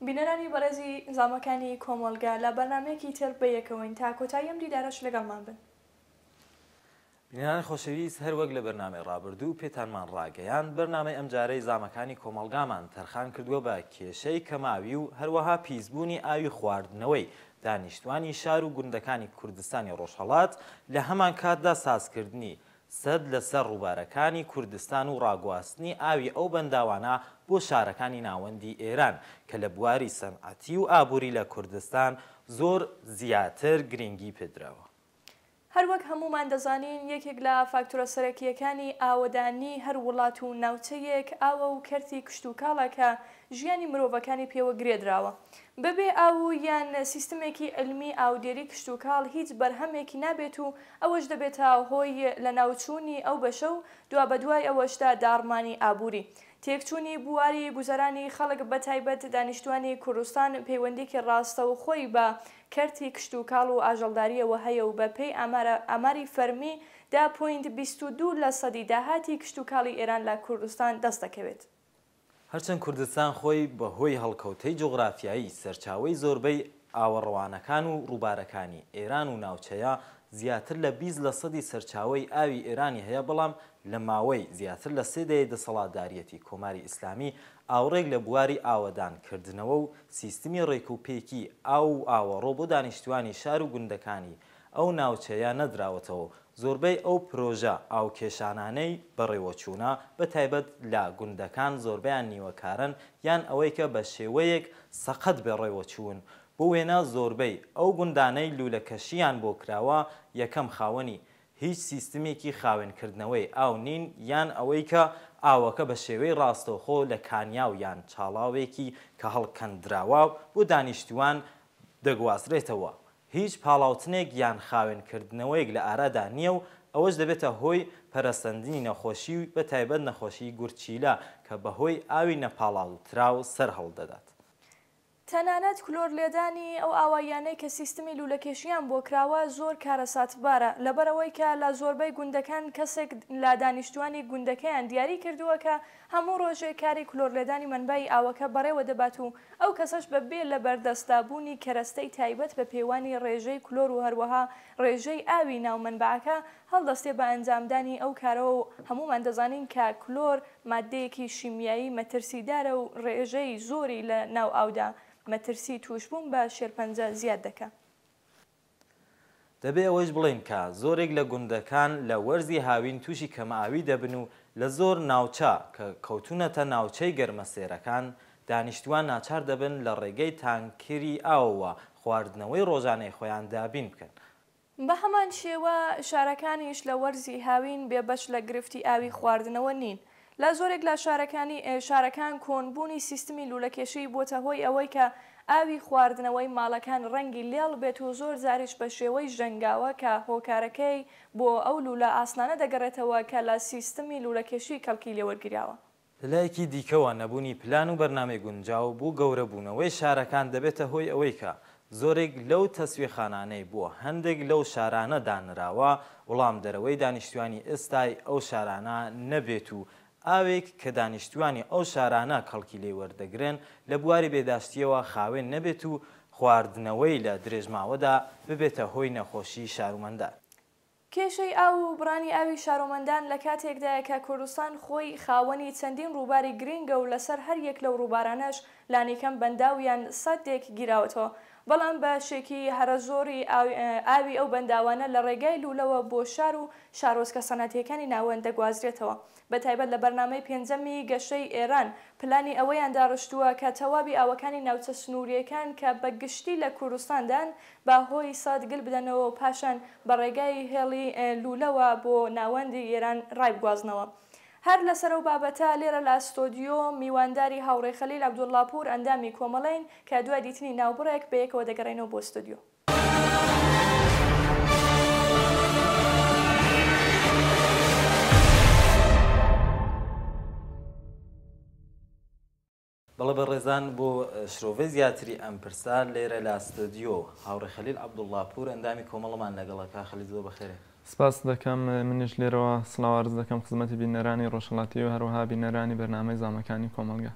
بینەرانی بەڕێزی زامەکانی کۆمەڵگا لە بەرنامەیەکی تر بەیەکەوەین تا کۆتایی ئەم دیدارەش لەگەڵمان بن. بینەرانی خۆشەویست، هەر وەک لە بەرنامەی ڕابردوو پێتانمان ڕاگەیان بەرنامەی ئەم جارەی زامەکانی کۆمەڵگامان تەرخان کردووە بە کێشەی کەماوی و هەروەها پیسبوونی ئاوی خواردنەوەی دانیشتوانی شار و گوندەکانی کوردستانی ڕۆژهەڵات لە هەمان کاتدا سازکردنی سەد لەسەر ڕووبارەکانی کوردستان و ڕاگواستنی ئاوی ئەو بەنداوانە بۆ شارەکانی ناوەندی ئێران کە لە بواری سەنعەتی و ئابووری لە کوردستان زۆر زیاتر گرنگی پێدراوە. هەروەک هەمومان دەزانین یەکێک لە فاکتۆرە سەرەکیەکانی ئاوەدانی هەر وڵات و ناوچەیەک ئاوە و کەرتی کشت و کاڵە کە ژیانی مرۆڤەکانی پێوە گرێدراوە. بەبێ ئاو یان سیستمێکی علمی ئاودێری کشت و کاڵ هیچ بەرهەمێکی نابێت و ئەوەش دەبێتە هۆی لە ناوچوونی ئەو بەشە و دوا بەدوای ئەوەشدا داڕمانی ئابووری. تێکچوونی بواری گوزەرانی خەڵک بەتایبەت دانیشتوانی کوردستان پەیوەندێکی ڕاستە و خۆی بە کەرتی کشت و کاڵ و ئاژەڵداریەوە هەیە و بەپێی ئاماری فەرمی 10.22 لە سەدی داهاتی کشت و کاڵی ئێران لە کوردستان دەست دەکەوێت. هەرچەند کوردستان خۆی بەهۆی هەڵکەوتەی جوغرافیایی سەرچاوەی زۆربەی ئاوەڕەوانەکان و ڕووبارەکانی ئێران و ناوچەیە زیاتر لە 20 لە سەدی سەرچاوەی ئاوی ئێرانی هەیە، بەڵام لە ماوەی زیاتر لە 3 دەیە دەسەڵاتداریەتی کۆماری ئیسلامی ئاوڕێک لە بواری ئاوەدانکردنەوە و سیستمی ڕێکوپێکی ئاو و ئاوەڕۆ بۆ دانیشتوانی شار و گوندەکانی ئەو ناوچەیە نەدراوەتەوە. زۆربەی ئەو پرۆژە ئاوکێشانانەی بەڕێوەچوونە بە تایبەت لە گوندەکان زۆربیان نیوەکارن یان ئەوەی کە بە شێوەیەک سەقەت بەڕێوەچوون. بۆ وێنە زۆربەی ئەو گوندانەی لولەکەشیان بۆ کراوە یەکەم خاوەنی هیچ سیستمێکی خاوێنکردنەوەی ئاو نین یان ئەوەی کە ئاوەکە بە شێوەی ڕاستەوخۆ لە کانیاو یان چاڵاوێکی کە هەڵکەندراوە بۆ دانیشتوان دەگوازرێتەوە. هیچ پاڵاوتنێک یان خاوێنکردنەوەیەک لە ئارادا نییە و ئەوەش دەبێتە هۆی پەرەسەندنی نەخۆشی و بە تایبەت نەخۆشی گورچیلە کە بەهۆی ئاوی نەپاڵاوتراو سەر هەڵدەدات. تەنانەت کلۆر لێدانی ئەو ئاوایانەی کە سیستمی لولەکێشیان بۆ کراوە زۆر کارەساتبارە لەبەرەوەی کە لە زۆربەی گوندەکان کەسێک لە دانیشتوانی گوندەکەیان دیاری کردووە کە هەموو ڕۆژێک کاری کلۆر لێدانی منبعی ئاوەکە بەڕێوە دەبات و ئەو کەسەش بەبێ لە بەردەستابوونی کەرەستەی تایبەت بە پەیوانی ڕێژەی کلۆر و هەروەها ڕێژەی ئاوی ناو منبعەکە هەڵدەستێ بە ئەنجامدانی ئەو کارەوە و هەمومان دەزانین کە کلۆر مادەیەکی شیمیایی مەترسیدارە و ڕێژەی زۆری لە ناو ئاودا مەترسی توشبوون بە شێرپەنجە زیاد دەکات. دەبێ ئەوەش بڵین کە زۆرێک لە گوندەکان لە وەرزی هاوین تووشی کەمەئاوی دەبن و لە زۆر ناوچە کە کەوتونەتە ناوچەی گەرمەسێرەکان دانیشتوان ناچار دەبن لە ڕێگەی تانکری ئاوەوە خواردنەوەی ڕۆژانەی خۆیان دابین بکەن. بە هەمان شێوە شارەکانیش لە وەرزی هاوین بێبەش لە گرفتی ئاوی خواردنەوە نین. لە زۆرێک لە شارەکان کۆنبوونی سیستمی لولەکێشی بۆتە هۆی ئەوەی کە ئاوی خواردنەوەی ماڵەکان ڕەنگی لێڵ بێت و زۆر زاریش بە شێوەی ژەنگاوە کە هۆکارەکەی بۆ ئەو لولە ئاسنانە دەگەڕێتەوە کە لە سیستمی لولەکێشی کەڵکی لێوەرگراوە. لەلایەکی دیکەوە نەبوونی پلان و بەرنامەی گونجاو بوو گەورەبوونەوەی شارەکان دەبێتە هۆی ئەوەی کە زۆرێک لەو تەسویەخانانەی بۆ هەندێک لەو شارانە دانراوە وەڵام دەرەوەی دانیشتوانی ئێستای ئەو شارانە نەبێت و ئاوێک کە دانیشتوانی ئەو شارانە کەڵکی لێ وەردەگرن لە بواری بێداشتیەوە خاوێن نەبێت و خواردنەوەی لە درێژماوەدا ببێتە هۆی نەخۆشی شارومەندان. کێشەی ئاو و بڕانی ئاوی شارۆمەندان لە کاتێکدایە کە کوردستان خۆی خاوەنی چەندین ڕووباری گرنگە و لەسەر هەر یەک لەو ڕووبارانەش لانیکەم بەنداویان سەدێک گیراوەتەوە، بەڵام بەشێکی هەرە زۆری ئاوی ئەو بەنداوانە لە ڕێگای لولەوە بۆ شار و شارۆچکە سەنەتیەکانی ناوەند دەگوازرێتەوە. بە تایبەت لە بەرنامەی پێنجەمی گەشەی ئێران پلانی ئەوەیان داڕشتووە کە تەواوی ئاوەکانی ناوچە سنووریەکان کە بەگشتی لە کوردستاندان بە هۆی سەد گل بدەنەوە و پاشان بە ڕێگای هێڵی لولەوە بۆ ناوەندی ئێران ڕایبگوازنەوە. هەر لەسەر ئەو بابەتە لێرە لە ئەستۆدیۆ میوانداری هاوڕێی خەلیل عەبدوڵڵاپور ئەندامی کۆمەڵین کە دوای دیتنی ناوبڕێک بەیەکەوە دەگەڕێنەوە بۆ ئەستۆدیۆ. بەڵێ بەڕێزان بۆ شرۆڤەی زیاتری ئەم پرسا لێرە لە ئەستۆدیۆ هاوڕێی خەلیل عەبدوڵڵاپور ئەندامی کۆمەڵمان لەگەڵەکە. خەلیل زۆر بەخێرێ. سپاس دەکەم. منیش لێرەوە سڵاوارز دەکەم خزمەتی بینەرانی ڕۆژهەڵاتی و هەروەها بینەرانی بەرنامەی زامەکانی کۆمەڵگا.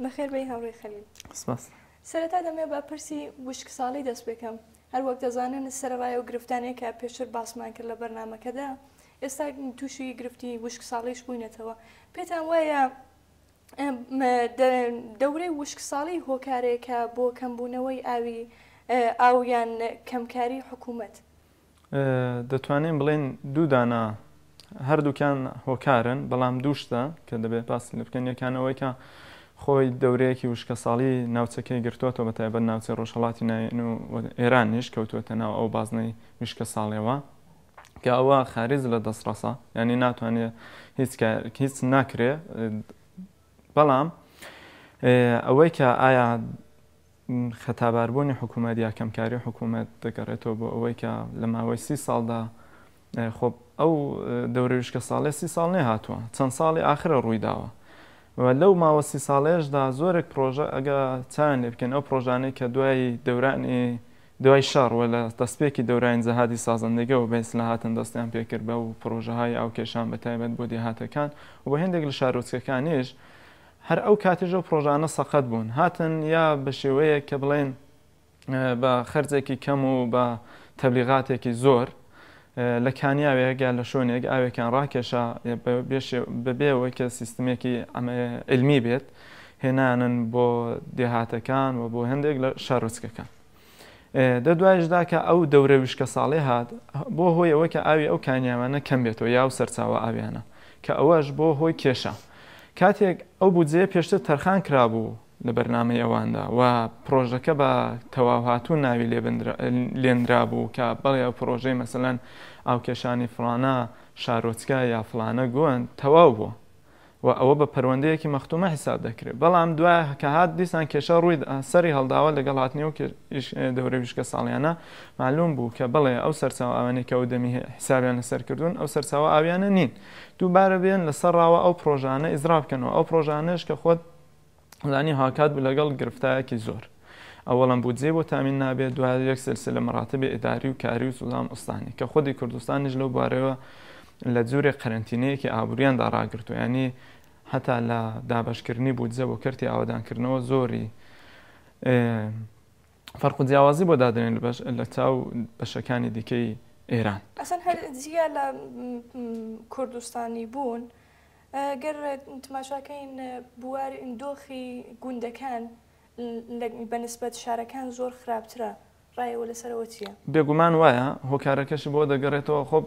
بەخێر بێی هاوڕێی خەلیل. سپاس. سەرەتا دەمێ بە پرسی وشک ساڵی دەست بکەم هەر وەک دەزانن سەرەوایە و گرفتانێکە پێشتر باسمان کرد لە بەرنامەکەدا ئێستا تووشی گرفتی وشک ساڵیش بووینەتەوە پێتان وایە دەورەی وشک ساڵی هۆکارێکە بۆ کەمبوونەوەی ئاوی ئاویان کەمکاری حکوومەت دەتوانین بڵێن دوو دانا هەردووکیان هۆکارن بەڵام دووشتە کە دەبێت باسی لە بکەن یەکانەوەی کە خۆی دەورەیەکی وشکە ساڵی ناوچەکەی گرتووەتەوە بە تایبەت ناوچەی ڕۆژهەڵاتی ئێرانیش کەوتوەتە ناو ئەو بازنەی وشکە ساڵیەوە کە ئەوە خارج لە دەستڕەسە ینی ناتوانێت هیچ ناکرێ بەڵام ئەوەی کە ئایا خەتاباربوونی حکوومەت یا کەمکاری حکوومەت دەگەڕێتەوە بۆ ئەوەی کە لە ماوەی 30 ساڵدا خۆ ئەو دەورە وشکە ساڵی 30 ساڵ نێ هاتووە چەند ساڵی آخرە ڕوویداوە لەو ماوە 30 ساڵێشدا زۆرێک پرۆژە ئەگە چیان لێ بکەن ئەو پرۆژانەی کە دوای دەورانی دوای شەڕ و لە دەستپێکی دەورانی جەهادی سازندەگە و بە ئیسلاحاتن دەستیان پێکرد بە و پرۆژەهای ئاو کێشان بەتایبەت بۆ دێهاتەکان و بە هێندێک لە شارۆچکەکانیش هەر ئەو کاتێژە و پرۆژانە سەقەت بوون هاتن یا بە شێوەیە کە بڵێن بە خەرجێکی کەم و بە تەبلیغاتێکی زۆر لە کانیاوێک یا لە شوێنێک ئاوێکیان ڕاکێشا بەبێەوەی کە سیستمێکی علمی بێت هێنانن بۆ دێهاتەکان و بۆ هەندێک لە شارۆچکەکان دەدوایشدا کە ئەو دەورە وشکە ساڵی هات بۆ هۆی ئەوە کە ئاوی ئەو کانیاوانە کەم بێتەوە یا و سەرچاوە ئاویانە کە ئەوەش بۆ هۆی کێشە کاتێک ئەو بودجێ پێشتر تەرخان کرابوو لە بەرنامەی ئەواندا و پرۆژەکە بە تەواو هاتوو ناوی لێنرا بوو کە بەڵێ ئەو پرۆژەی مەسەلەن ئاو کێشانی فڵانە شارۆچکە یا فڵانە گوۆن تەواو بووە و ئەوە بە پەروەندەیەکی مەختومە حیساب دەکرێت بەڵام دوای کە هات دیسان کێشە ڕووی سەری هەڵداوە لەگەڵ هاتنی و دەورەی وشکە ساڵیانە معلوم بوو کە بڵێ ئەو سەرچاوە ئەوانەی کە ئەو دەمی حسابیان لەسەر کردوون ئەو سەرچاوە ئاویانە نین دووبارە بێن لەسەرڕاوە ئەو پرۆژانە ئیزرا بکەنەوە ئەو پرۆژانەش کە خۆت زانی هاکات بوو لەگەڵ گرفتایەکی زۆر ئەوەڵەم بودجێ بۆ تامین نابێت دوای یەک سلسلە مەراتبی ئیداری و کاری و سوڵام ئوستانی کە خودی کوردستانیش لەو بارەوە لە جوورێک قەرنتینەیەکی ئابووریاندا ڕاگرتووە ینی هەتا لە دابشکردنی بودجە بۆ کەرتی ئاوادانکردنەوە زۆری فەرق و جیاوازی بۆ دادرێن لە چاو بەشەکانی دیکەی ئێران ئەسەن هەر جیا لە کوردستانی بوون گەر تماشاکەین بواری دۆخی گوندەکان بەنسبەت شارەکان زۆر خراپترە ڕایەوە لەسەرەوە چییە؟ بێگومان وایە هۆکارەکەش بۆ دەگەڕێتەوە خۆ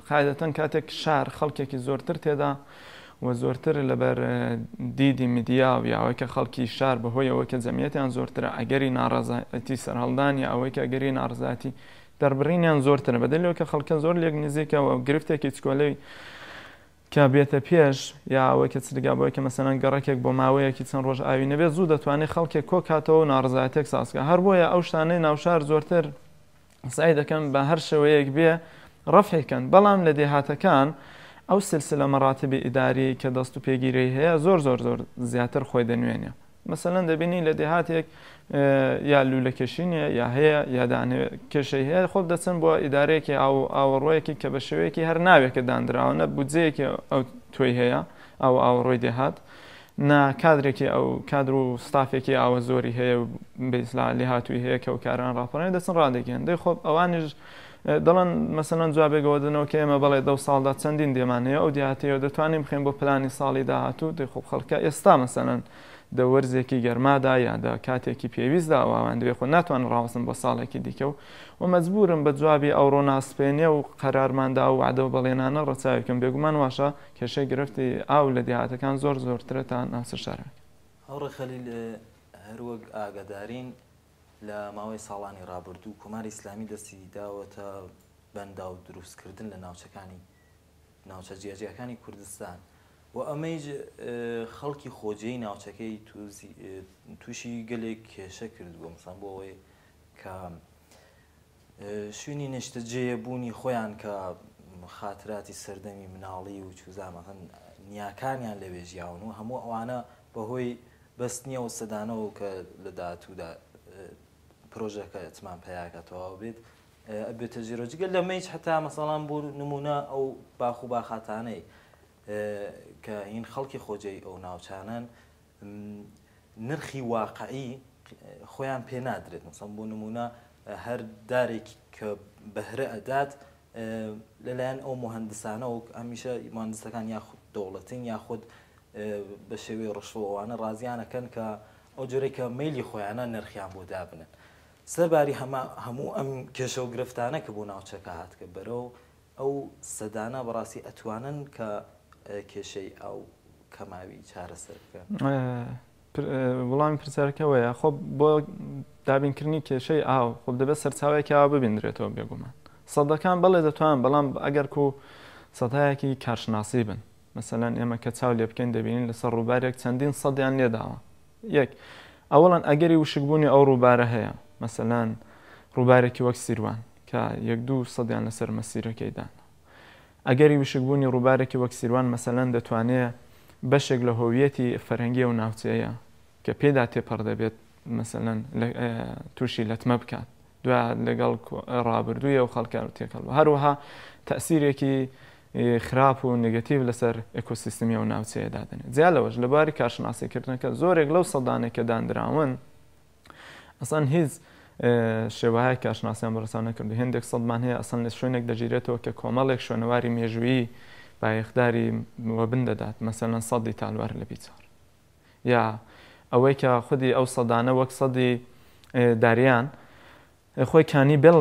قاعدەتەن کاتێک شار خەڵکێکی زۆرتر تێدا و زۆرتر لەبەر دیدی میدیا و یاوەی کە خەڵکی شار بەهۆی ئەوە کە جەمیەتیان زۆرترە ئەگەری ناڕازەتی سەرهەڵدانی ئەوەی کە ئەگەری ناڕزاتی دەربڕینیان زۆرترە بەدەلەوە کە خەڵکە زۆر لێک نزیکەوە گرفتێکی چکۆلەی کە بێتە پێش یا ئەوەی کە چلگا بۆی کە مەسەلەن گەڕەکێک بۆ ماوەیەکی چەند ڕۆژ ئاوی نەبێت زوو دەتوانێت خەڵکێک کۆ کاتەوە و ناڕزایەتێک سازکە هەر بۆیە ئەو شتانەی ناوشار زۆرتر سعی دەکەن بە هەر شێوەیەک بێ ڕەفعیکەن بەڵام لە دێهاتەکان ئەو سلسلە مەراتبی ئیداری کە دەست و پێگیری هەیە زۆر زیاتر خۆی دەنوێنێ مەسەلەن دەبینی لە دێهاتێک یا لولەکەشینە یا هەیە یادانێ کێشەی هەیە خۆ دەچن بۆ ئیدارەیەکی ئاوەڕۆیەکی کە بە شێوەیەکی هەر ناوێکە دانراوە بودجەیەکی ئەو توی هەیە ئەو ئاوەڕۆی دێهات نا کادرێکی ئەو کادر و ستافێکی ئاوە زۆری هەیە و بەئیسلا لێ هاتووی هەیە کە ئەو کاران ڕاپەڕێن دەچن ڕادێکێن دەی خۆ ئەوانیش دەڵێن مەسەلەن جوابێکەوە دنەوە کە ئێمە بەڵێ 10 ساڵدا چەندین دێمانەیە ئەو دیهاتەیە دەتوانین بخێن بۆ پلانی ساڵی داهاتوو دەی خۆ خەڵکە ئێستا مەسەلەن دەوەرزێکی گەرمادا یادا کاتێکی پێویستدا ئەوان دەوێت خۆ ناتوان ڕاوەستن بۆ ساڵێکی دیکە و مەجبورم بە جوابی ئەوڕۆ ناسپێنێ و قەرارماندا و وعدە و بەڵێنانە ڕەچاوێکم بێگومان واشە کێشەی گرفتی ئاو لە دیهاتەکان زۆرترە تا ناوچە شارەکە هەوڕێ خەلیل هەروەک ئاگادارین لە ماوەی ساڵانی ڕابردوو کۆماری ئیسلامی دەستی داوەتە بەندا و دروستکردن لە ناوچە جیاجیەکانی کوردستان و ئەمەیش خەڵکی خۆجێی ناوچەکەی تووشی گەلێک کێشە کردووە مەسەڵەن بۆ ئەوەی کە شوێنی نیشتەجێبوونی خۆیان کە خاتراتی سەردەمی مناڵی و چوزامەکەن نیاکانیان لەوێ ژیاون و هەموو ئەوانە بەهۆی بەستنیە و سەدانەوە کە لە داهاتوودا پرۆژەکە ئەتمان پێیاکاتەوە بێت ئەبێتە ژێرۆجگە لەمەیش هەتا مەسەڵەن بۆ نمونە ئەو باخ و باخاتانەی کە هین خەڵکی خۆجێی ئەو ناوچانن نرخی واقعی خۆیان پێ نادرێت مثلا بۆ نمونە هەر دارێکی کە بەهرە ئەدات لەلایەن ئەو مهندسانە و هەمیشە مهندسەکان یاخود دەوڵەتین یاخود بە شێوەی ڕشوەوانە ڕازیانەکەن کە ئەو جۆرەی کە مەیلی خۆیانە نرخیان بۆ دابنن سەرباری هەموو ئەم کێشە و گرفتانە کە بۆ ناوچەکە هاتکە بەرەو ئەو سەدانە بەڕاستی ئەتوانن کە کێشەی ئەو کەماوی چارەسەر بکەن. وڵامی پرسیارەکەوەیە خۆ بۆ دابینکردنی کێشەی ئاو خۆ دەبێت سەرچاوێکی ئاوا ببیندرێتەوە بێگومان سەدەکان بەڵێ دەتوان بەڵام ئەگەر و سەدایەکی کارشناسی بن مەسەلەن ئێمە کە چاو لێ بکەین دەبینین لەسەر ڕووبارێک چەندین سەدیان لێداوە یەک ئەوەڵەن ئەگەری وشکبوونی ئەو ڕووبارە هەیە مەسەلەن ڕووبارێکی وەک سیروان کە 1-2 سەدیان لەسەر مەسیرەکەیدان ئەگەری وشکبوونی ڕووبارێکی وەک سیروان مەسەلەن دەتوانێت بەشێک لە هۆویەتی فەرەنگی و ناوچەیە کە پێدا تێپەڕ دەبێت مەسەلەن تووشی لەتمە بکات دوای لەگەڵ ڕابردوویە و خەڵکار تێکەڵ هەروەها تەسیرێکی خراپ و نگەتیڤ لەسەر ئێکۆسیستمی و ناوچەیەدا دەنێت جیا لەوەش لەباری کارشناسیکردنەکە زۆرێک لەو سەدانێک کە دانراون ئەسان هیچ شێوەیە کارشناسیان بەڕسان نەکردو هێندێک سەدمان هەیە ئەسان لە شوێنێک دەژیرێتەوە کە کۆمەڵێک شوێنەواری مێژوویی بایەخداری وەبن دەدات مەسەلەن سەدی تالوار لە بیچار یا ئەوەی کە خودی ئەو سەدانە وەک سەدی داریان خۆی کانی بێڵ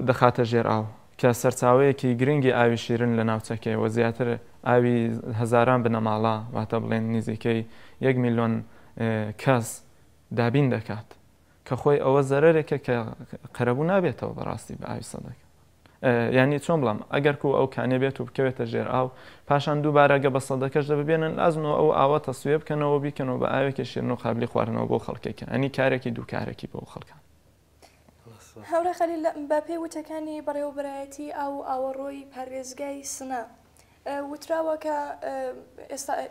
دەخاتە ژێر ئاو کە سەرچاوەیەکی گرنگی ئاوی شیرن لە ناوچەکەیەوە زیاتر ئاوی هەزاران بنەماڵا واتە بڵێن نزیکەی 1 میلیۆن کەس دابین دەکات کە خۆی ئەوە زەرەرێکە کە قەرەبوو نابێتەوە بەڕاستی بە ئاوی سەدەکە یعنی چۆن بڵام ئەگەر و ئەو کانێ بێت و بکەوێتە ژێر ئاو پاشان دووبارەگە بە سەدەکەش دەبێنن ئازنەوە ئەو ئاوە تەسوێ بکەنەوە بیکەنەوە بە ئاوێکی شیرن و قابلی خواردنەوە بۆ خەڵکێکن ئەنی کارێکی دووکارێکی بۆ خەڵکان هەورە خەلیل بە پێی وتەکانی بەڕێوەبەرایەتی ئەو ئاوەڕۆی پارێزگای سنە وتراوە کە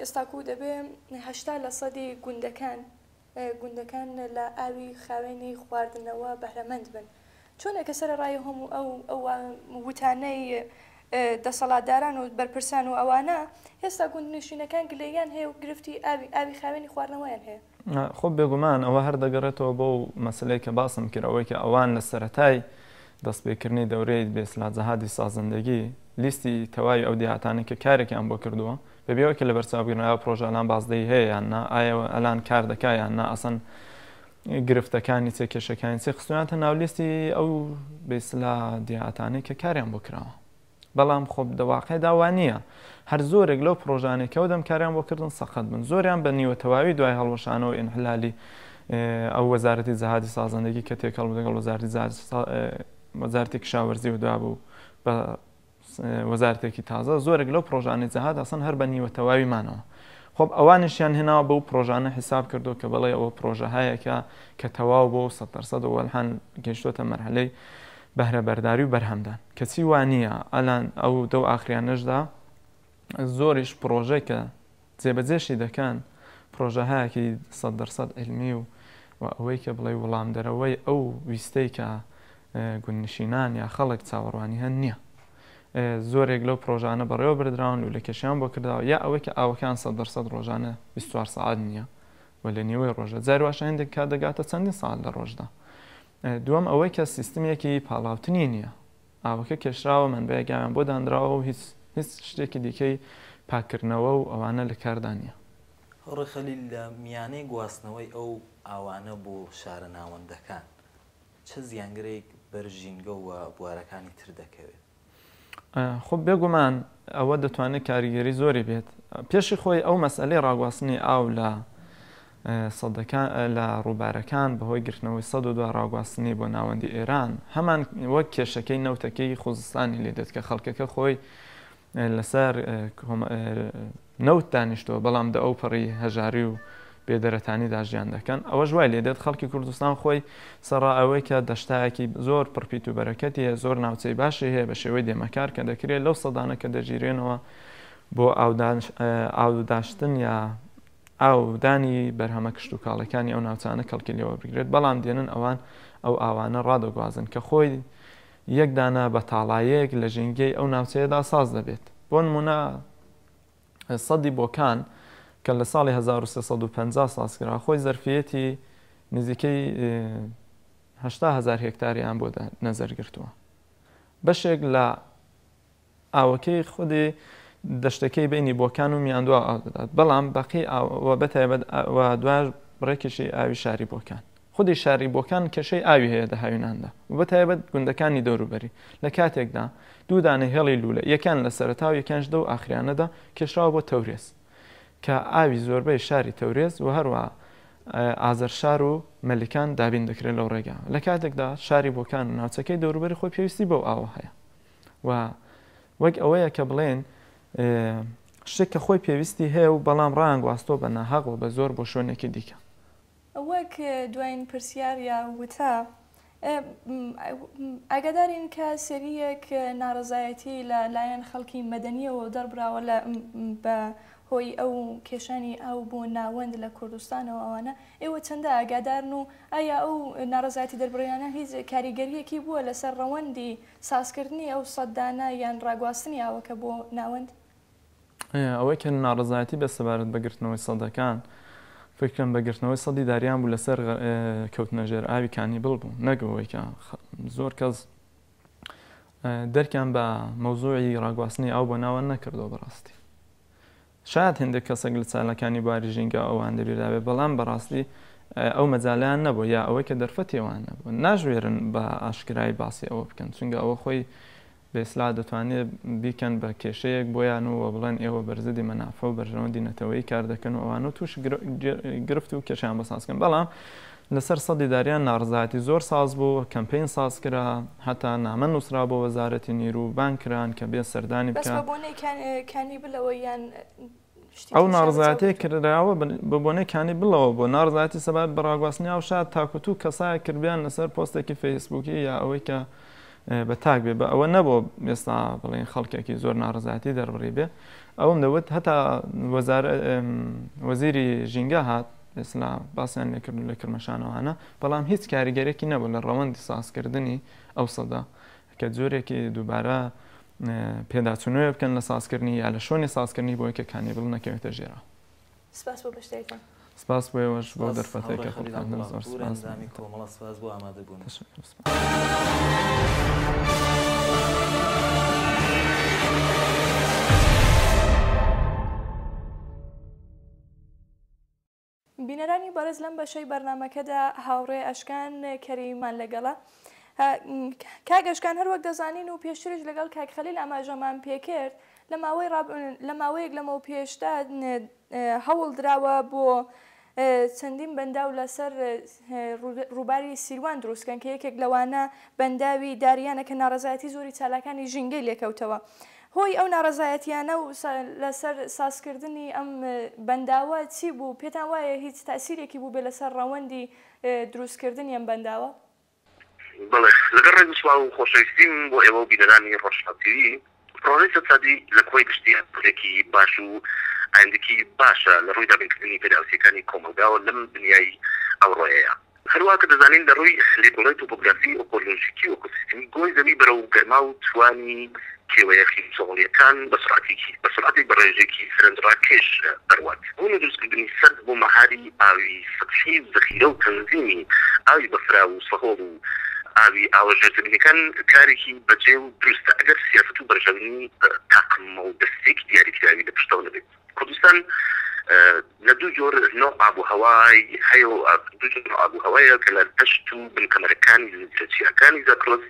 ئێستاکو دەبێ 80% گوندەکان لە ئاوی خاوێنی خواردنەوە بەهرەمەند بن چۆنێکە سەرڕای هەموو ئەو وتانەی دەسەڵاتداران و بەرپرسان و ئەوانە هێستا گوندنشینەکان گلەیان هەیە و گرفتی ئاوی خاوێنی خواردنەوەیان هەیە خۆ بێگومان ئەوە هەر دەگەڕێتەوە بۆ مەسلەی کە باسم کردەوەی کە ئەوان لە سەرەتای دەستپێکردنی دەورەی بێسڵات جەهادی سازندگی لیستی تەواوی ئەو دیهاتانی کە کارێکیان بۆ کردووە بەبێەوە کە لە بەرچاوگرنەوە پرۆژەلان بازدەی هەیە یان نا ئایا ئەلان کار دەکات یان نا ئەسەن گرفتەکانی چێ کێشەکانی چێ خستوانەتە ناولیستی ئەو بێسلا دیهاتانی کە کاریان بۆ کراوە بەڵام خۆ دەواقع داوان نییە هەر زۆرێک لەو پرۆژانێکەوە دەم کاریان بۆ کردن سەخت بن زۆریان بە نیوە تەواوی دوای هەڵوەشانەوە ئینحلالی ئەو وەزارەتی جەهادی سازندگی کە تێکەڵ لەگەڵ وەزارەتی کشاوەرزی و دوا بوو بە وەزارەتێکی تازە زۆرێک لەو پرۆژانی جەهاد ئەسەن هەر بە نیوە تەواوی مانەوە خۆب ئەوانیشیان هێناوە بەو پرۆژانە حیساب کردو کە بەڵێ ئەوە پرۆژەهایەکە کە تەواو بۆ 100% وەلحان گەیشتۆتە مەرحلەی بەهرەبەرداری و بەرهەمدان کەچی وانە ئەلان ئەو دەو ئاخریانەشدا زۆریش پرۆژەی کە جێبەجێشی دەکەن پرۆژەهایەکی 100% علمی و ئەوەی کە بڵێ وەڵام دەرەوەی ئەو ویستەی کە گوندنشینان یا خەڵک چاوەڕوانی هەن نییە زۆرێک لەو پرۆژانە بەڕێوە بردراون و لە کێشیان بۆ کرداوە یا ئەوەی کە ئاوەکان 100% ڕۆژانە 24 ساعت نییە و لە نیوەی ڕۆژە جارواشە هەندێک کا دەگاتە چەندین ساعت لە ڕۆژدا دووەم ئەوەی کە سیستمێکی پاڵاوتنی نییە ئاوەکە کێشراوە منبەیەکیان بۆ دانراوە و هیچ شتێکی دیکەی پاکردنەوە و ئەوانە لە کاردا نییە ڕێخەلیل لە میانەی گواستنەوەی ئەو ئاوانە بۆ شارە ناوەندەکان چه زیانگرێک بەرژینگە و بوارەکانی تر دەکەوێت خۆ بێگومان ئەوە دەتوانێت کاریگەری زۆری بێت پێشی خۆی ئەو مەسئلەی ڕاگواستنی ئاو لە سەدەکان لە ڕووبارەکان بەهۆی گرتنەوەی 102 ڕاگواستنی بۆ ناوەندی ئێران هەمان وەک کێشەکەی نەوتەکەی خوزستانی لێ دێت کە خەڵکەکە خۆی لەسەر نەوت دانیشتەوە بەڵام دە ئەو پەڕی هەژاری و بێدەرەتانیدا ژیان دەکەن ئەوە ژوای لێ دێت خەڵکی کوردستان خۆی سەرا ئەوەی کە دەشتایەکی زۆر پڕپیت و بەرەکەتی هەیە زۆر ناوچەی باشی هەیە بە شێوەی دێمەکار کە دەکرێت لەو سەدانە کە دەگیرێنەوە بۆ ئاوداشتن یا ئاودانی بەرهەمە کشت و کاڵەکانی ئەو ناوچانە کەڵکی لێوە بگرێت بەڵام دێنن ئەوان ئەو ئاوانە ڕادەگوازن کە خۆی یەکدانە بە تاڵایەک لە ژینگەی ئەو ناوچەیەدا ساز دەبێت بۆ نمونە سەدی بۆکان کە لە ساڵی 1350 سازکرا خۆی زەرفیەتی نزیکەی 800,000 هێکتاریان بۆ نەزەرگرتووە. بەشێک لە ئاوەکەی خودی دەشتەکەی بینی بۆکان و میاندووە ئاو دەدات، بەڵام بەقی ئاوە بەتایبەت و دوای بڕێکیشی ئاوی شاری بۆکان. خودی شاری بۆکان کێشەی ئاوی هەیە لە هاویناندا و بەتایبەت گوندەکانی دەوروبەری لە کاتێکدا دوو دانە هێڵی لولە یەکان لە سەرەتا و یەکانش دە و ئاخریانەدا کێشراوە بۆ تەورێز کە ئاوی زۆربەی شاری تەورێز و هەروە ئازەرشار و مەلیکان دابین دەکرێت لەو ڕێگا لە کاتێکدا شاری بۆکان و ناوچەکەی دەوروبەری خۆی پێویستی بەو ئاوە هەیە و وەک ئەوەیە کە بڵێن شتێک کە خۆی پێویستی هەیە و بەڵام ڕایانگواستۆ بە ناهەق و بە زۆر بۆ شوێنێکی دیکە. وەک دوایین پرسیار یا وتە ئاگادارین کە سەریەک ناڕزایەتی لە لایەن خەڵکی مەدەنیەوە دەربراوە بە هۆی ئەو کێشانی ئەو بۆ ناوەند لە کوردستانەوە ئەوانە ئێوە چەندە ئاگادارن و ئایا ئەو ناڕزایەتی دەربڕیانە هیچ کاریگەریەکی بووە لەسەر ڕەوەندی سازکردنی ئەو سەددانە یان ڕاگواستنی ئاوەکە بۆ ناوەند؟ ئەوەی کە ناڕزایەتی بەسەبارەت بەگرتنەوەی سەدەکان فکرم بەگرتنەوەی سەدی داریان بوو لەسەر کەوتنەژێر ئاوی کانیبڵ بوو نەگەوەی کە زۆر کەس دەرکیان بە مەوزوعی ڕاگواستنی ئاو بۆ ناوەند نەکردەوە بەڕاستی. شاید هێندێک کەسێک لە چالەکانی باری ژینگە ئەوان دەبیراوێ بەڵام بەڕاستی ئەو مەجالیان نەبوو یا ئەوەی کە دەرفەتیەوان نەبوو ناژوێرن بە ئاشکرای باسی ئەوە بکەن چونکە ئەوە خۆی بێسلا دەتوانێت بیکەن بە کێشەیەک بۆیان و بڵێن ئێوە بەرزدی مەنافە و بەرژەوەندی نەتەوەی کار دەکەن و ئەوانە توش گرفت و کێشیان بەسازکەن بەڵام لەسەر سەدی داریان ناڕزایەتی زۆر ساز بوو کەمپین سازکرا هەتا نامە نووسرا بۆ وەزارەتی نیرو بانکران کە بێ سەردانی بکات ئەو ناڕزایەتی کراوە بە بۆنەی کانی بڵەوە بۆ ناڕزایەتی سەبات بە ڕاگواستنی ئاو شاد تاکوتو کەسایە کردیان لەسەر پۆستێکی فەیسبووکی یا ئەوەی کە بە تاک بێ بە ئەوە نەبوو ئێستا بڵێن خەڵکێکی زۆر ناڕزایەتی دەربڕی بێ ئەوم دەوت هەتا وەزیری ژینگە هات ئێستا باسییان لێکرد لە کرمەشانەوەانە بەڵام هیچ کاریگەرێکی نەبوو لە ڕەوەندی سازکردنی ئەو سەدا کە جۆرێکی دووبارە پێداچونەوە بکەن لە سازکردنی یا لە شوێنی سازکردنی بۆ یەکە کانیبڵ نەکەوێتە ژێرا. سپاس بۆ بەشتێکتان. سپاس بۆ ئێوەش بۆ دەرفەتێکە خۆتان زۆر سپاس بۆ ئامادەبوون. بینەرانی بەڕێز لەم بەشەی بەرنامەکەدا هاوڕێ ئەشکان کەریمان لەگەڵە. کاک ئەشکان هەروەک دەزانین و پێشترش لەگەڵ کاک خەلیل ئاماژەمان پێکرد لە ماوەیەک لەمە پێشدا هەوڵ دراوە بۆ چەندین بەنداو لەسەر ڕووباری سیروان دروستکەن کە یەکێک لەوانە بەنداوی داریانە کە ناڕزایەتی زۆری چالاکانی ژینگەی لێکەوتەوە. هۆی ئەو ناڕزایەتیانە و لەسەر سازکردنی ئەم بەنداوە چی بوو؟ پێتان وایە هیچ تاسیرێکی بوو بێ لەسەر ڕەوەندی دروستکردنی ئەم بەنداوە؟ بەڵێ لەگەڵ ڕێنجسڵاو و خۆشەویستیم بۆ ئێوە و بینەرانی ڕۆژهەڵاتیوی پرۆژەی سەدی لە کۆی گشتی پولێکی باش و ئایندێکی باشە لە ڕووی دابینکردنی پێداوسیەکانی کۆمەلگاوە لەم دنیای ئەوڕۆیەیە. هەروە کە دەزانین لە ڕووی لێکۆڵی توپۆگرافی ئۆکۆلۆژیکی و ئۆکۆسیستمی گۆی زەوی بەرە و گەرما و توانی کێوەیەخی سۆڵیەکان بە سرعتی بەڕێژێکی سەرنجڕاکێش بەروات بوونە دروستکردنی سەد بۆ مەهاری ئاوی سەطحی و زەخیرە و تەنزیمی ئاوی بەفرا و سەهۆڵ و ئاوی ئاوەژێرتنیەکان کارێکی بەجێ و دروستە ئەگەر سیاسەت و بەرژەوێنی تاقمە و دەستێکی دیاریکراوی لە پشتەوە نەبێت. کوردستان لە دوو جۆر نۆع ئابوهەوای هەیە و دوو جۆر ئابوهەوایە کە لە دەشت و بنکەمەرەکانی زنجیرە چیاکانی زاکرۆس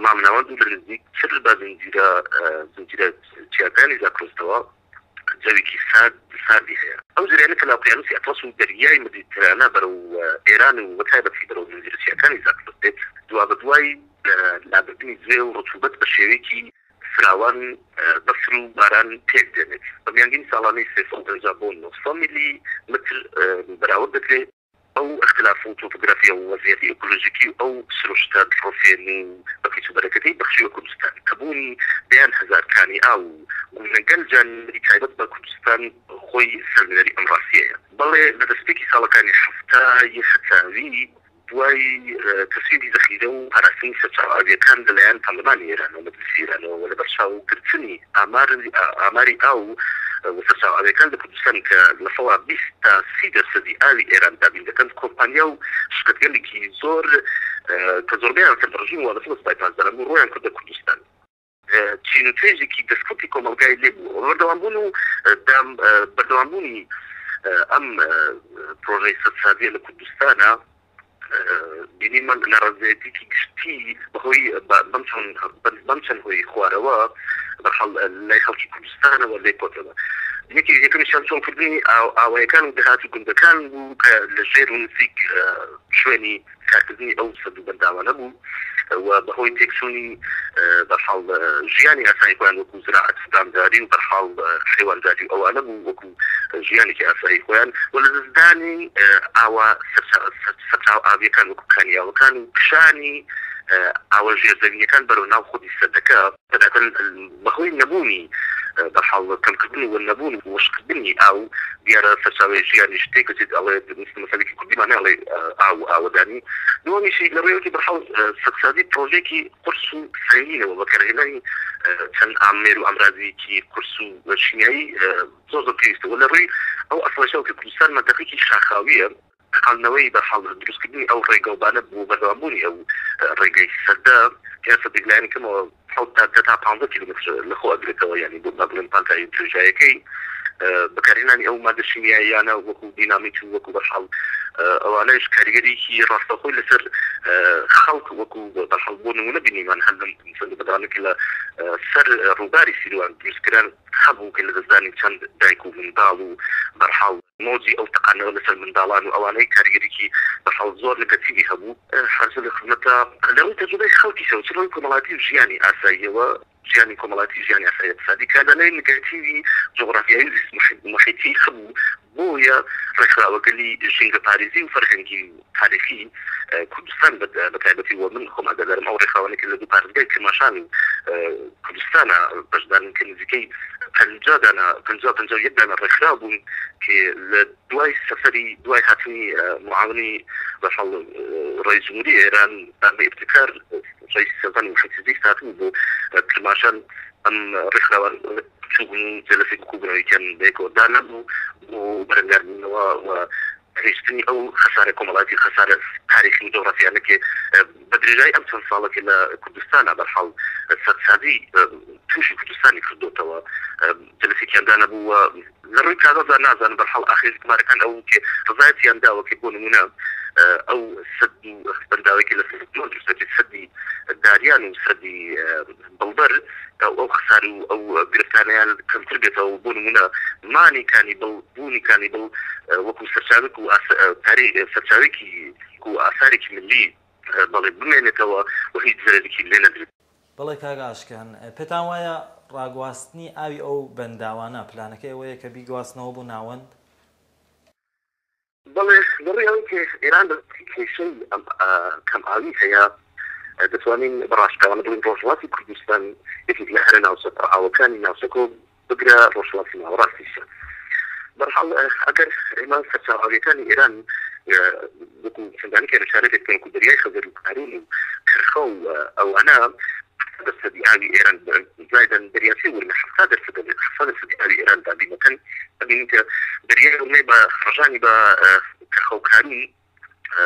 مامناوەند و لە نزیک چر بە زنجیرە چیاکانی زاکرۆسەوە جەوێکی ساردی هەیە. ئەو جریانە کە لە ئۆقیانوسی ئەتڵەس و دەریای مدیترانە بەرەو ئێران و بەتایبەتی بەرەو زنجیرە چیاکانی زاکرۆس دێت دوا بە دوای لابردنی زوێ و ڕوتوبەت بە شێوەیەکی فراوان بەفر و باران پێک دێنێت. بە میانگینی ساڵانەی 350 بۆ 900 میلی متر بەراورد دەکرێت. ئەو اختلاف و توپۆگرافیا و وەزعیەتی ئۆکۆلۆژیکی ئەو سروشتە ترۆفێن و بەکەیت و بەرەکەتەی بەخشیوە کوردستان کە بوونی 10,000 کانی ئاو و لەگەل جانبی تایبەت بە کوردستان خۆی سەرنەری ئەم ڕاستیەیە. بەڵێ لە دەستپێکی ساڵەکانی هەفتای هەتاوی دوای تەسویری زەخیرە و پاراستنی سەرچاوەکان لەلایەن پەرلەمانی ئێرانەوە مەجلیسی ئێرانەوە لە بەرچاوگرتنی ئاماری ئاو سەرچاوەکان لە کوردستان کە لەسەوا 20 تا 30% ئاوی ئێران دابین دەکەن کۆمپانیا و شرکتگەلێکی زۆر کە زۆربیان سەرڕژیم وڵاتی وەسپای پازداران و ڕۆیان کردە کوردستان چین و توێژێکی دەستکەوتی کۆمەلگای لێ بوو بەردەوامبوون و بەردەوامبوونی ئەم پرۆژەی سەرسادیە لە کوردستانە بینیمان ناڕەزایەتێکی گشتی بەهۆی بەم چەند هۆی خوارەوە بەرحەڵ لای خەڵکی کوردستانەوە لێ کۆتەوە یەکەمیشان چۆنکردنی ئاوایەکان و دەهاتی گوندەکان بوو کە لە ژێر و نزیک شوێنی کارکردنی ئەو سەد و بەنداوانە بوو و بەهۆی تێکچوونی بەرحەڵ ژیانی ئاسایی خۆیان وەکو زراعەت دامداری و بەرحەڵ حیوانداری ئەوانە بوو وەکو ژیانێکی ئاسایی خۆیان و لە دەستدانی ئاوا سەرچاو ئاویەکان وەکو کانیاوەکان و پیشانی ئاوە ژێرزەوینەکان بەرەو ناو خۆی سەدەکە بەهۆی نەبوونی بەحاڵ کەمکردن و نەبوون وشکردنی ئاو دیارە سەرچاوی ژیانی شتێک دەچێت ئەڵێ مەسەلێکی کوردیمان ناڵێ ئاو ئاوەدانی دووەمیشی لە ڕێوەکی بەحاڵ سەرسادی پرۆژێکی قورس و سەیرینەوە بەکارهێنانی چەند ئامێر و ئەمراضێکی قورس و شیمیایی زۆر زۆر پێویستەوە لە ڕووی ئەو ئەسڵەشەوە کە کوردستان مەنتەقێکی شاخاویە قانونەوەی بەحاڵ دروستکردنی ئەو ڕێگەوبانە بوو بەردەوامبوونی ئەو ڕێگەی سەردا کێسە دیگلایانی کەمەوە 15 کیلومتر لەخۆ ئەگرێتەوە ینی بۆ بڵێن پانتایی توێژایەکەی بەکارهێنانی ئەو مادە شیمیاییانە وەکو دینامیک و وەکو بەرحەڵ ئەوانەش کاریگەریکی ڕاستەخۆی لەسەر خەڵک وەکو بەرحەڵ بۆ نمونە بینیمان هەندم بەدانێکی لە سەر ڕووباری سیروان دروستکران هەبوو کە لە دەستدانی چەند دایک و منداڵ و بەرحەڵ مۆجی ئەو تەقانەوە لەسەر منداڵان و ئەوانەی کاریگەریکی بەرحەڵ زۆر نگەتیوی هەبوو حەرز لە خزمەتە لەوەی تەجربەی خەڵکیشەوە چ ڕۆی کۆمەڵاتی و ژیانی ئاساییەوە ژیانی کۆمەڵاتی ژیانی ئاسایی اقتصادی کادانەی نگەتیوی جغرافیایی محیطی هەبوو بۆیە ڕێکخراوەگەلی ژینگە پارێزی و فەرهەنگی و تاریخی کوردستان بەتایبەتی وە من خۆم ئاگادارم ئەو ڕێکخراوانێکی لە دوو پارێزگای کرماشان و کوردستانە بەشدارن کە نزیکەی 50 دانە ڕێکخراو بوون کە لە دوای سەفەری دوای هاتنی معاونی بەحەڵ ڕئیس جمهوری ئێران بە ابتکار ڕئیس سەردانی محیطزیست هاتوو بۆ کرماشان ئەم ڕێکخراوان چوبوون جلسێک کوبنەوەیکیان بەیەکەوە دانەبوو بۆ بەرەنگاربوونەوە و هێشتنی ئەو خەسارە کۆمەڵاتی خەسارە تاریخی جۆغرافیانەکە بە درێژای ئەم چەند ساڵێکی لە کوردستانە بەرحەڵ سەرسادی تووشی کوردستانی کردوتەوە جلسێکیان دانەبوو لە ڕووی کاغەزا نازانم بەرحەڵ ئاخر ژمارەکان ئەو کە ڕزایەتیان داوە کە بۆ نمونە ئەو سەد بەنداوێکی لە دروستەکە سەدی داریان و سەدی بڵبەر ئەو خەسار و ئەو گرفتانیان کەمتر بێتەوە بۆ نمونە مانی کانیبڵ بوونی کانیبڵ وەکو سەرچاوێک و سەرچاوێکی و ئاسارێکی ملی بەڵێ بمێنێتەوە و هیچ زەرێکی لێ نەدرێت. بەڵێ کاگاشکان پێتان وایە ڕاگواستنی ئاوی ئەو بەنداوانە پلانەکەی ئەوەیە کە بیگواستنەوە بوو ناوەند؟ بەڵێ لەڕێەوەی کە ئێران کێشەی کەم ئاوی هەیە دەتوانین بەڕاشکاوانە بڵین ڕۆژهەڵاتی کوردستان یەکێک لە هەرە ناوچەکە ئاوەکانی ناوچەکە بگرە ڕۆژهەڵاتی ناوەڕاستیشە. بەرحەڵ ئەگەر ئێمە سەرچاوەکانی ئێران وەکو چەندانی کە شارێک پێ وەکو دەریای خەزەر و کارون و کرخە و ئەوانە دەسەدی ئاوی ئێران زایدەن دەریاچی ورنە 70% ئاوی ئێران دابینەکەن ئەبینین کە دەریای ورنەی بە خڕژانی بە کرخە و کارون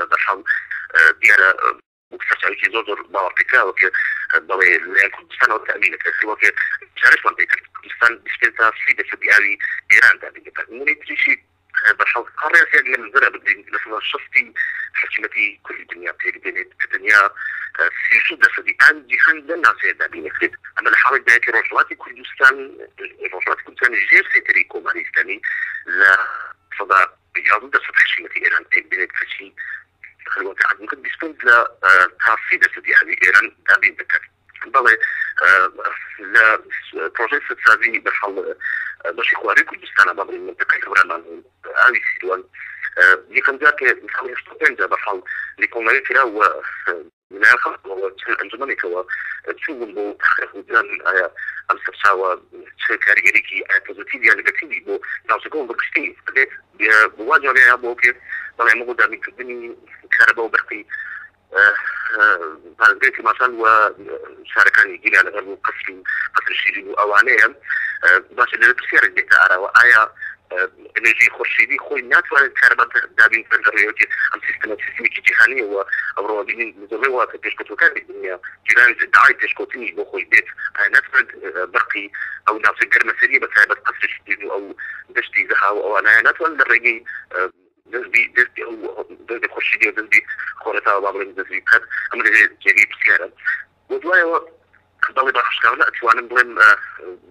بەرحەڵ دیارە سەرچاوێکی زۆر زۆر باوەڕپێکراوە کە بەڵێ لایەن کوردستانەوە تەمینەکە وەکە چارەشمان پێکرد کوردستان 20% ئاوی ئێران دابینەکەن نمونەی تریشی بەحەڵ قاڕێسێک لە منزرە بدرین لە سەڵ شەستی حکومەتی کوردی دنیا پێک دێنێت کە دنیا 30% ئاوی جیهان لە ناوچەیە دابینەکرێت ئەمە لە حاڵێکدایە کە ڕۆژهەڵاتی کوردستان ژێر سێتەری کۆماری ئیسلامی لە سەدا 11% حکومەتی ئێران پێک دێنێت کەچی خلوەتی عدمکرد 20% لە تا 30% ئاوی ئێران دابین دەکات. بەڵێ لە پرۆژەی سەرسازی بەحەڵ بەشی خواری کوردستانە بەڵێ منتەقەی هەورامان ئاوی سیروان یەکەم جار کە ساڵی 85 بەحەڵ لێکۆڵینەوەی کراوە من الخلق ئەنجومەنێکەوە چوون بۆ تحقیقان ئایا ئەم سەرچاوە چه کاریگەریەکی پۆزیتیڤ یان نێگاتیڤی بۆ ناوچەکەەوە بەگشتی دێت بواجارەیە بۆ کرد بەڵێ ئەمە بۆ دابینکردنی کارەبا و بەرقی بەڵگەیەکی ماشان و شارەکانی گیران لەبەر بوو قەسر شیرین و ئەوانەیە باشە لەوێ پرسیارێک دێتە ئاراوە ئایا ئەنرژی خورشیدی خۆی ناتوانێت کارەبا دابین بەرەوەیەکی ئەم سیستەمێکی جیهانیەوە ئەوڕۆ بینین زۆربەی واتە پێشکەوتەکانی دنیا جیران داعای پێشکەوتنی بۆ خۆی بێت ناتوانێت بەرقی ئەو ناوچە گەرمەسەری بە تایبەت قەسر شیرین و ئەو دەشتی زەها و ئەوانەیە ناتوانێت لە ڕێگەی دەستی ئەو دەستی خورشیدی و دەستی خۆرەتەوە با بڵێن دەستی بکات ئەمە لەوێ جێگەی پرسیارە بۆ دوایەوە دەڵێ بەخشکاوە ئەتوانم بڵێم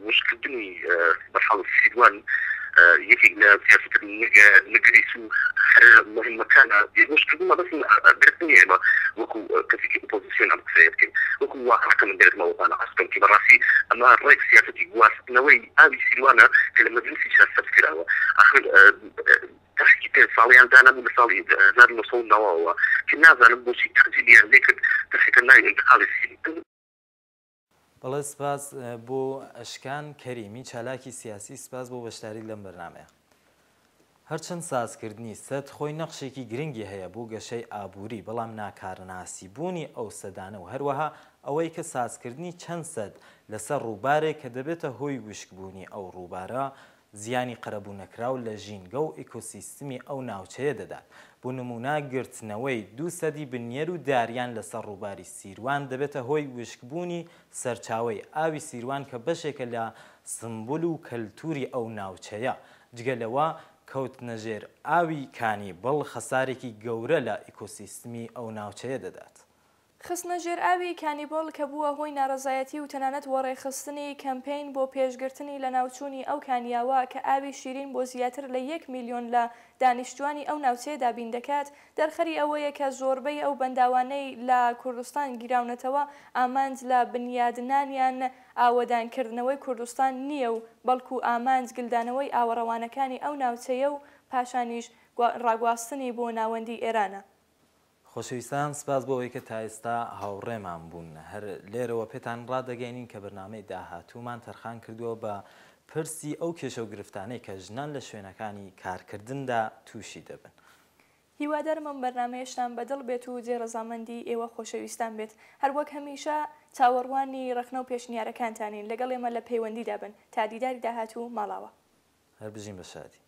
وشکردنی بەرحاڵ سیروان یەکێک لە سیاست نەگەریس و مهمەکانە وشکردنمە بەس گرتنی ئێمە وەکو کەسێکی ئۆپۆزیسیۆن ئەم قسەیە بکەین وەکو واقعەکە من دێتمەوەتانە ئەسکەم کە بەڕاستی ئەمە ڕێک سیاسەتی گواستنەوەی ئاوی سیروانە کە لە مەجلیسی شاسەر کراوە ئاخر تحقیق ساڵیان دانەبوو لە ساڵی 1990ەوە کە نازانم بۆچی تەعجیلیان لێ کرد تحقیقا ناوی انتقالی سیری بەڵێ سپاس بۆ ئەشکان کەریمی چالاکی سیاسی سپاس بۆ بەشداری لەم بەرنامەیە هەرچەند سازکردنی سەد خۆی نەخشێکی گرنگی هەیە بۆ گەشەی ئابووری بەڵام ناکارناسی بوونی ئەو سەدانە و هەروەها ئەوەی کە سازکردنی چەند سەد لەسەر ڕووبارێک کە دەبێتە هۆی وشکبوونی ئەو ڕووبارە زیانی قەرەبوونەکراو لە ژینگە و ئیکۆسیستمی ئەو ناوچەیە دەدات بۆ نمونا گرتنەوەی 200 بنیەر و داریان لەسەر ڕووباری سیروان دەبێتە هۆی وشکبوونی سەرچاوەی ئاوی سیروان کە بەشێکە لە سمبول و کەلتوری ئەو ناوچەیە جگەلەوە کەوتنەژێر ئاوی کانی بڵ خەسارێکی گەورە لە ئیکۆسیستمی ئەو ناوچەیە دەدات خستنە ژێر ئاوی کانیبۆڵ کە بووە هۆی ناڕەزایەتی و تەنانەت وەڕێخستنی کەمپین بۆ پێشگرتنی لە ناوچوونی ئەو کانیاوە کە ئاوی شیرین بۆ زیاتر لە 1 میلیۆن لە دانیشتوانی ئەو ناوچەیە دابین دەکات دەرخەری ئەوەیە کە زۆربەی ئەو بەنداوانەی لە کوردستان گیراونەتەوە ئامانج لە بنیادنانیان ئاوەدانکردنەوەی کوردستان نییە و بەڵکو ئامانج گلدانەوەی ئاوەڕەوانەکانی ئەو ناوچەیە و پاشانیش ڕاگواستنی بۆ ناوەندی ئێرانە خۆشەویستان سپاس بۆ ئەوەی کە تا ئێستا هاوڕێمان بوون هەر لێرەوە پێتان ڕادەگەینین کە بەرنامەی داهاتوومان تەرخان کردووە بە پرسی ئەو کێشە و گرفتانەی کە ژنان لە شوێنەکانی کارکردندا تووشی دەبن هیوادارمم بەرنامەیەشتان بەدڵ بێت و جێڕەزامەندی ئێوە خۆشەویستان بێت هەروەک هەمیشە چاوەڕوانی ڕخنە و پێشنیارەکانتانین لەگەڵ ئێمە لە پەیوەندیدا بن تا دیداری داهاتوو ماڵاوە هەر بژین بە شادی